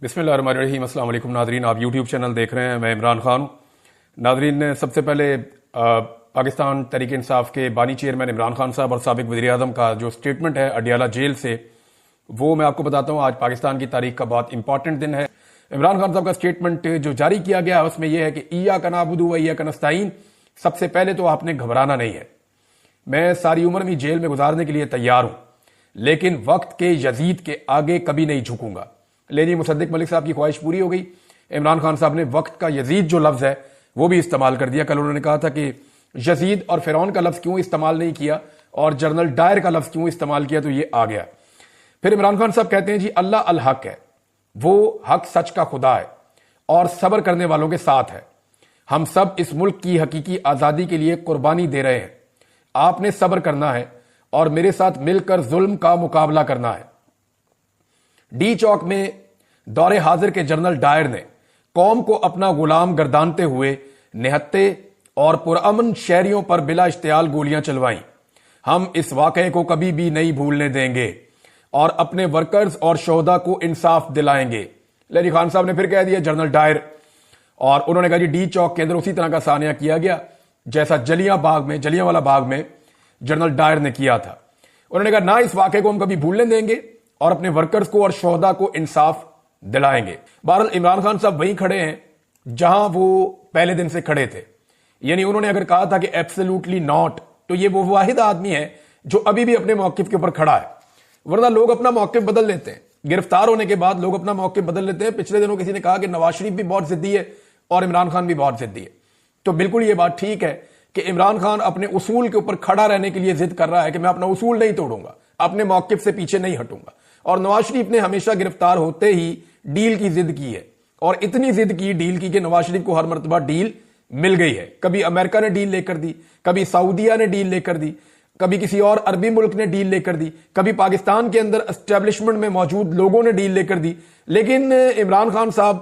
بسم اللہ الرحمن الرحیم۔ السلام علیکم ناظرین، آپ یوٹیوب چینل دیکھ رہے ہیں، میں عمران خان ہوں۔ ناظرین، سب سے پہلے پاکستان تحریک انصاف کے بانی چیئرمین عمران خان صاحب اور سابق وزیر اعظم کا جو سٹیٹمنٹ ہے اڈیالہ جیل سے، وہ میں آپ کو بتاتا ہوں۔ آج پاکستان کی تاریخ کا بہت امپورٹنٹ دن ہے۔ عمران خان صاحب کا سٹیٹمنٹ جو جاری کیا گیا ہے اس میں یہ ہے کہ ایاک نعبد و ایاک نستعین، سب سے پہلے تو آپ نے گھبرانا نہیں ہے۔ میں ساری عمر میں جیل میں گزارنے کے لیے تیار ہوں، لیکن وقت کے یزید کے آگے کبھی نہیں جھکوں گا۔ لیکن مصدق ملک صاحب کی خواہش پوری ہو گئی۔ عمران خان صاحب نے وقت کا یزید جو لفظ ہے وہ بھی استعمال کر دیا۔ کل انہوں نے کہا تھا کہ یزید اور فرعون کا لفظ کیوں استعمال نہیں کیا اور جنرل ڈائر کا لفظ کیوں استعمال کیا، تو یہ آ گیا۔ پھر عمران خان صاحب کہتے ہیں جی اللہ الحق ہے، وہ حق سچ کا خدا ہے اور صبر کرنے والوں کے ساتھ ہے۔ ہم سب اس ملک کی حقیقی آزادی کے لیے قربانی دے رہے ہیں۔ آپ نے صبر کرنا ہے اور میرے ساتھ مل کر ظلم کا مقابلہ کرنا ہے۔ ڈی چوک میں دور حاضر کے جنرل ڈائر نے قوم کو اپنا غلام گردانتے ہوئے نہتے اور پرامن شہریوں پر بلا اشتعال گولیاں چلوائیں۔ ہم اس واقعے کو کبھی بھی نہیں بھولنے دیں گے اور اپنے ورکرز اور شہداء کو انصاف دلائیں گے۔ لیکن خان صاحب نے پھر کہہ دیا جنرل ڈائر، اور انہوں نے کہا جی ڈی چوک کے اندر اسی طرح کا سانحہ کیا گیا جیسا جلیاں والا باغ میں جنرل ڈائر نے کیا تھا۔ انہوں نے کہا نہ اس واقعے کو ہم کبھی بھولنے دیں گے اور اپنے ورکرز کو اور شہداء کو انصاف دلائیں گے۔ بہرحال عمران خان صاحب وہیں کھڑے ہیں جہاں وہ پہلے دن سے کھڑے تھے، یعنی انہوں نے اگر کہا تھا کہ ایبسلیوٹلی ناٹ، تو یہ وہ واحد آدمی ہے جو ابھی بھی اپنے موقف کے اوپر کھڑا ہے، ورنہ لوگ اپنا موقف بدل لیتے ہیں۔ گرفتار ہونے کے بعد لوگ اپنا موقف بدل لیتے ہیں۔ پچھلے دنوں کسی نے کہا کہ نواز شریف بھی بہت ضدی ہے اور عمران خان بھی بہت ضدی ہے، تو بالکل یہ بات ٹھیک ہے کہ عمران خان اپنے اصول کے اوپر کھڑا رہنے کے لیے ضد کر رہا ہے کہ میں اپنا اصول نہیں توڑوں گا، اپنے موقف سے پیچھے نہیں ہٹوں گا۔ اور نواز شریف نے ہمیشہ گرفتار ہوتے ہی ڈیل کی ضد کی ہے، اور اتنی ضد کی ڈیل کی کہ نواز شریف کو ہر مرتبہ ڈیل مل گئی ہے۔ کبھی امریکہ نے ڈیل لے کر دی، کبھی سعودیہ نے ڈیل لے کر دی، کبھی کسی اور عربی ملک نے ڈیل لے کر دی، کبھی پاکستان کے اندر اسٹیبلشمنٹ میں موجود لوگوں نے ڈیل لے کر دی۔ لیکن عمران خان صاحب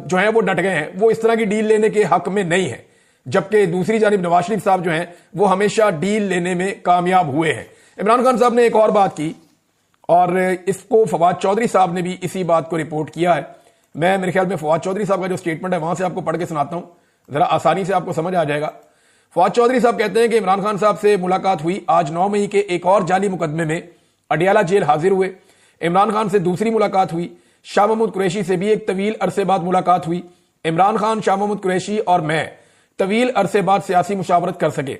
جو ہیں وہ ڈٹ گئے ہیں، وہ اس طرح کی ڈیل لینے کے حق میں نہیں ہے، جبکہ دوسری جانب نواز شریف صاحب جو ہیں وہ ہمیشہ ڈیل لینے میں کامیاب ہوئے ہیں۔ عمران خان صاحب نے ایک اور بات کی، اور اس کو فواد چودھری صاحب نے بھی اسی بات کو رپورٹ کیا ہے۔ میں میرے خیال میں فواد چودھری صاحب کا جو سٹیٹمنٹ ہے وہاں سے آپ کو پڑھ کے سناتا ہوں، ذرا آسانی سے آپ کو سمجھ آ جائے گا۔ فواد چودھری صاحب کہتے ہیں کہ عمران خان صاحب سے ملاقات ہوئی آج 9 مئی کے ایک اور جعلی مقدمے میں اڈیالہ جیل حاضر ہوئے۔ عمران خان سے دوسری ملاقات ہوئی۔ شاہ محمود قریشی سے بھی ایک طویل عرصے بعد ملاقات ہوئی۔ عمران خان، شاہ محمود قریشی اور میں طویل عرصے بعد سیاسی مشاورت کر سکے۔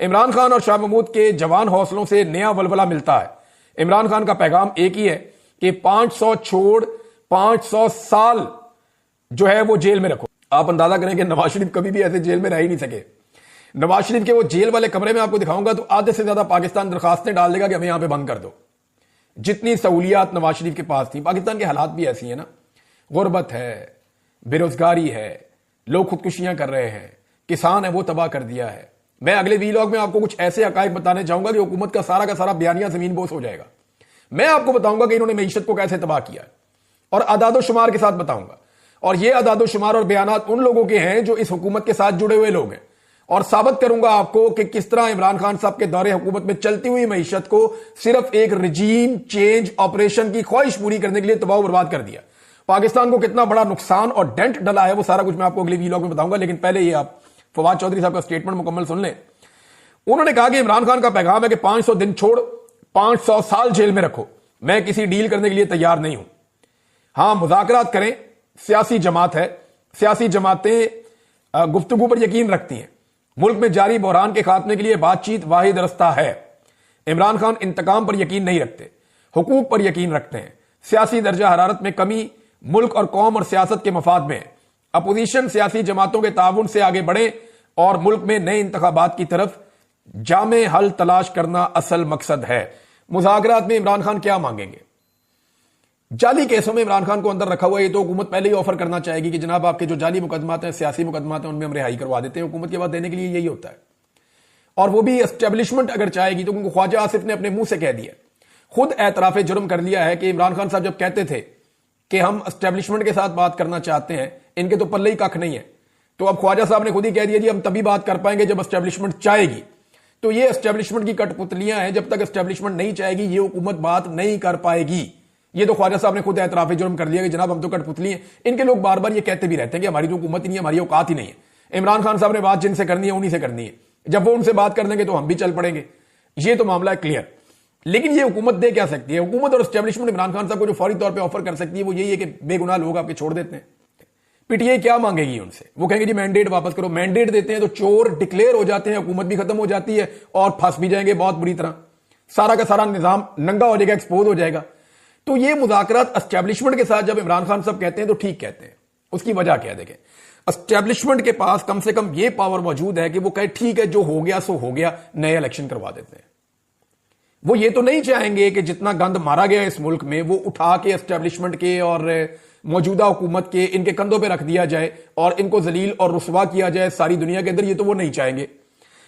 عمران خان اور شاہ محمود کے جوان حوصلوں سے نیا ولولہ ملتا ہے۔ عمران خان کا پیغام ایک ہی ہے کہ 500 چھوڑ 500 سال جو ہے وہ جیل میں رکھو۔ آپ اندازہ کریں کہ نواز شریف کبھی بھی ایسے جیل میں رہ ہی نہیں سکے۔ نواز شریف کے وہ جیل والے کمرے میں آپ کو دکھاؤں گا تو آدھے سے زیادہ پاکستان درخواستیں ڈال دے گا کہ ہمیں یہاں پہ بند کر دو۔ جتنی سہولیات نواز شریف کے پاس تھیں، پاکستان کے حالات بھی ایسی ہیں نا، غربت ہے، بے روزگاری ہے، لوگ خودکشیاں کر رہے ہیں، کسان ہے وہ تباہ کر دیا ہے۔ میں اگلے ویلاگ میں آپ کو کچھ ایسے حقائق بتانے چاہوں گا کہ حکومت کا سارا بیانیہ زمین بوس ہو جائے گا۔ میں آپ کو بتاؤں گا کہ انہوں نے معیشت کو کیسے تباہ کیا ہے، اور اعداد و شمار کے ساتھ بتاؤں گا، اور یہ اعداد و شمار اور بیانات ان لوگوں کے ہیں جو اس حکومت کے ساتھ جڑے ہوئے لوگ ہیں، اور ثابت کروں گا آپ کو کہ کس طرح عمران خان صاحب کے دور حکومت میں چلتی ہوئی معیشت کو صرف ایک رجیم چینج آپریشن کی خواہش پوری کرنے کے لیے تباہ و برباد کر دیا۔ پاکستان کو کتنا بڑا نقصان اور ڈینٹ ڈلا ہے وہ سارا کچھ میں آپ کو اگلے ویلاگ میں بتاؤں گا، لیکن پہلے یہ آپ فواد چودھری صاحب کا سٹیٹمنٹ مکمل سن لیں۔ انہوں نے کہا کہ عمران خان کا پیغام ہے کہ 500 دن چھوڑ 500 سال جیل میں رکھو، میں کسی ڈیل کرنے کے لیے تیار نہیں ہوں۔ ہاں مذاکرات کریں، سیاسی جماعت ہے، سیاسی جماعتیں گفتگو پر یقین رکھتی ہیں، ملک میں جاری بحران کے خاتمے کے لیے بات چیت واحد رستہ ہے۔ عمران خان انتقام پر یقین نہیں رکھتے، حقوق پر یقین رکھتے ہیں، سیاسی درجہ حرارت میں کمی ملک اور قوم اور سیاست کے مفاد میں ہے۔ اپوزیشن سیاسی جماعتوں کے تعاون سے آگے بڑھیں اور ملک میں نئے انتخابات کی طرف جامع حل تلاش کرنا اصل مقصد ہے۔ مذاکرات میں عمران خان کیا مانگیں گے؟ جعلی کیسوں میں عمران خان کو اندر رکھا ہوا ہے، یہ تو حکومت پہلے ہی آفر کرنا چاہے گی کہ جناب آپ کے جو جعلی مقدمات ہیں، سیاسی مقدمات ہیں، ان میں ہم رہائی کروا دیتے ہیں۔ حکومت کے بعد دینے کے لیے یہی ہوتا ہے، اور وہ بھی اسٹیبلشمنٹ اگر چاہے گی تو، کیونکہ خواجہ آصف نے اپنے منہ سے کہہ دیا، خود اعتراف جرم کر لیا ہے کہ عمران خان صاحب جب کہتے تھے کہ ہم اسٹیبلشمنٹ کے ساتھ بات کرنا چاہتے ہیں، ان کے تو پلے ہی ککھ نہیں ہے، تو اب خواجہ صاحب نے خود ہی کہہ دیا جی ہم تبھی بات کر پائیں گے جب اسٹیبلشمنٹ چاہے گی۔ تو یہ اسٹیبلشمنٹ کی کٹ پتلیاں ہیں، جب تک اسٹیبلشمنٹ نہیں چاہے گی یہ حکومت بات نہیں کر پائے گی۔ یہ تو خواجہ صاحب نے خود اعتراف جرم کر دیا کہ جناب ہم تو کٹ پتلی ہیں. ان کے لوگ بار بار یہ کہتے بھی رہتے ہیں کہ ہماری تو حکومت ہی نہیں ہے, ہماری اوقات ہی نہیں ہے. عمران خان صاحب نے بات جن سے کرنی ہے انہی سے کرنی ہے, جب وہ ان سے بات کر دیں گے تو ہم بھی چل پڑیں گے. یہ تو معاملہ ہے کلیئر. لیکن یہ حکومت دے کیا سکتی ہے؟ حکومت اور اسٹیبلشمنٹ عمران خان صاحب کو جو فوری طور پہ آفر کر سکتی ہے وہ یہی ہے کہ بے گناہ لوگ آپ کے چھوڑ دیتے ہیں. پی ٹی آئی کیا مانگے گی ان سے؟ وہ کہیں گے جی مینڈیٹ واپس کرو. مینڈیٹ دیتے ہیں تو چور ڈکلیئر ہو جاتے ہیں, حکومت بھی ختم ہو جاتی ہے اور پھنس بھی جائیں گے بہت بری طرح. سارا کا سارا نظام ننگا ہو جائے گا, ایکسپوز ہو جائے گا. تو یہ مذاکرات اسٹیبلشمنٹ کے ساتھ جب عمران خان صاحب کہتے ہیں تو ٹھیک کہتے ہیں. اس کی وجہ کیا دیکھیں, اسٹیبلشمنٹ کے پاس کم سے کم یہ پاور موجود ہے کہ وہ کہے ٹھیک ہے جو ہو گیا سو ہو گیا, نئے الیکشن کروا دیتے ہیں. وہ یہ تو نہیں چاہیں گے کہ جتنا گند مارا گیا اس ملک میں وہ اٹھا کے اسٹیبلشمنٹ کے اور موجودہ حکومت کے ان کے کندھوں پہ رکھ دیا جائے اور ان کو ذلیل اور رسوا کیا جائے ساری دنیا کے اندر. یہ تو وہ نہیں چاہیں گے.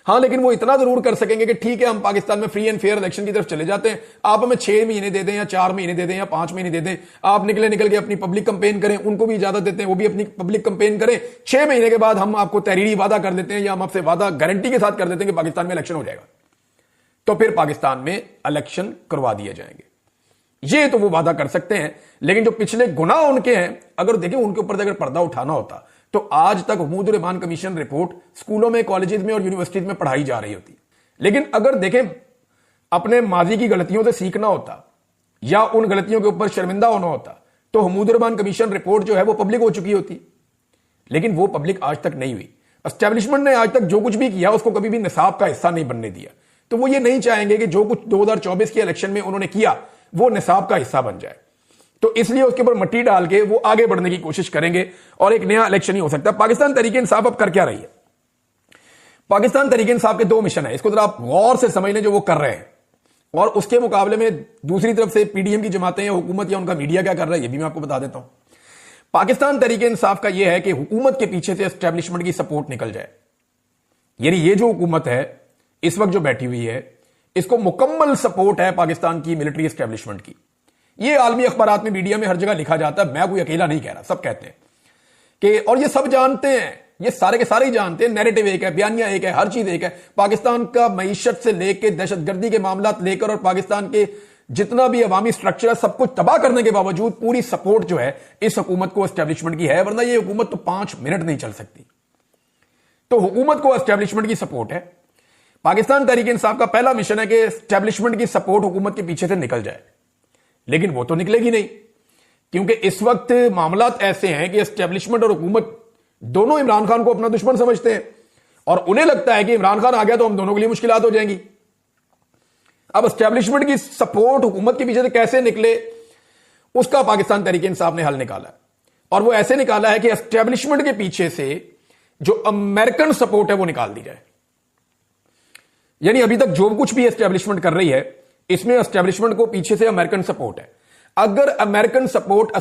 ہاں لیکن وہ اتنا ضرور کر سکیں گے کہ ٹھیک ہے ہم پاکستان میں فری اینڈ فیئر الیکشن کی طرف چلے جاتے ہیں, آپ ہمیں 6 مہینے دے دیں یا 4 مہینے دے دیں یا 5 مہینے دے دیں, آپ نکل کے اپنی پبلک کمپین کریں. ان کو بھی اجازت دیتے ہیں وہ بھی اپنی پبلک کمپین کریں. 6 مہینے کے بعد ہم آپ کو تحریری وعدہ کر دیتے ہیں یا ہم آپ سے وعدہ گارنٹی کے ساتھ کر دیتے ہیں کہ پاکستان میں الیکشن ہو جائے گا, تو پھر پاکستان میں الیکشن کروا دیے جائیں گے. یہ تو وہ وعدہ کر سکتے ہیں. لیکن جو پچھلے گناہ ان کے ہیں, اگر دیکھیں ان کے اوپر اگر پردہ اٹھانا ہوتا تو آج تک حمود الرحمان کمیشن رپورٹ اسکولوں میں, کالجز میں اور یونیورسٹیز میں پڑھائی جا رہی ہوتی. لیکن اگر دیکھیں اپنے ماضی کی غلطیوں سے سیکھنا ہوتا یا ان غلطیوں کے اوپر شرمندہ ہونا ہوتا تو حمود الرحمان کمیشن رپورٹ جو ہے وہ پبلک ہو چکی ہوتی. لیکن وہ پبلک آج تک نہیں ہوئی. اسٹیبلشمنٹ نے آج تک جو کچھ بھی کیا اس کو کبھی بھی نصاب کا حصہ نہیں بننے دیا. تو وہ یہ نہیں چاہیں گے کہ جو کچھ 2024 کے الیکشن میں انہوں نے کیا وہ نصاب کا حصہ بن جائے. تو اس لیے اس کے اوپر مٹی ڈال کے وہ آگے بڑھنے کی کوشش کریں گے اور ایک نیا الیکشن ہی ہو سکتا ہے. پاکستان تحریک انصاف اب کر کیا رہی ہے؟ پاکستان تحریک انصاف کے 2 مشن ہیں. اس کو ذرا آپ غور سے سمجھ لیں جو وہ کر رہے ہیں, اور اس کے مقابلے میں دوسری طرف سے پی ڈی ایم کی جماعتیں یا حکومت یا ان کا میڈیا کیا کر رہا ہے یہ بھی میں آپ کو بتا دیتا ہوں. پاکستان تحریک انصاف کا یہ ہے کہ حکومت کے پیچھے سے اسٹیبلشمنٹ کی سپورٹ نکل جائے. یعنی یہ جو حکومت ہے اس وقت جو بیٹھی ہوئی ہے اس کو مکمل سپورٹ ہے پاکستان کی ملٹری اسٹیبلشمنٹ کی. یہ عالمی اخبارات میں, میڈیا میں ہر جگہ لکھا جاتا ہے, میں کوئی اکیلا نہیں کہہ رہا, سب کہتے ہیں کہ, اور یہ سب جانتے ہیں, یہ سارے کے سارے ہی جانتے ہیں, نیریٹو ایک ہے, بیانیہ ایک ہے, ہر چیز ایک ہے. پاکستان کا معیشت سے لے کے دہشت گردی کے معاملات لے کر اور پاکستان کے جتنا بھی عوامی سٹرکچر ہے سب کچھ تباہ کرنے کے باوجود پوری سپورٹ جو ہے اس حکومت کو اسٹیبلشمنٹ کی ہے, ورنہ یہ حکومت تو 5 منٹ نہیں چل سکتی. تو حکومت کو اسٹیبلشمنٹ کی سپورٹ ہے. پاکستان تحریک انصاف کا پہلا مشن ہے کہ اسٹیبلشمنٹ کی سپورٹ حکومت کے پیچھے سے نکل جائے. لیکن وہ تو نکلے گی نہیں, کیونکہ اس وقت معاملات ایسے ہیں کہ اسٹیبلشمنٹ اور حکومت دونوں عمران خان کو اپنا دشمن سمجھتے ہیں اور انہیں لگتا ہے کہ عمران خان آ گیا تو ہم دونوں کے لیے مشکلات ہو جائیں گی. اب اسٹیبلشمنٹ کی سپورٹ حکومت کے پیچھے سے کیسے نکلے اس کا پاکستان تحریک انصاف نے حل نکالا ہے, اور وہ ایسے نکالا ہے کہ اسٹیبلشمنٹ کے پیچھے سے جو امریکن سپورٹ ہے وہ نکال دی جائے. یعنی ابھی تک جو کچھ بھی اسٹیبلشمنٹ کر رہی ہے اس میں اسٹیبلشمنٹ کو پیچھے سے امریکن سپورٹ ہے. اگر امریکن سپورٹ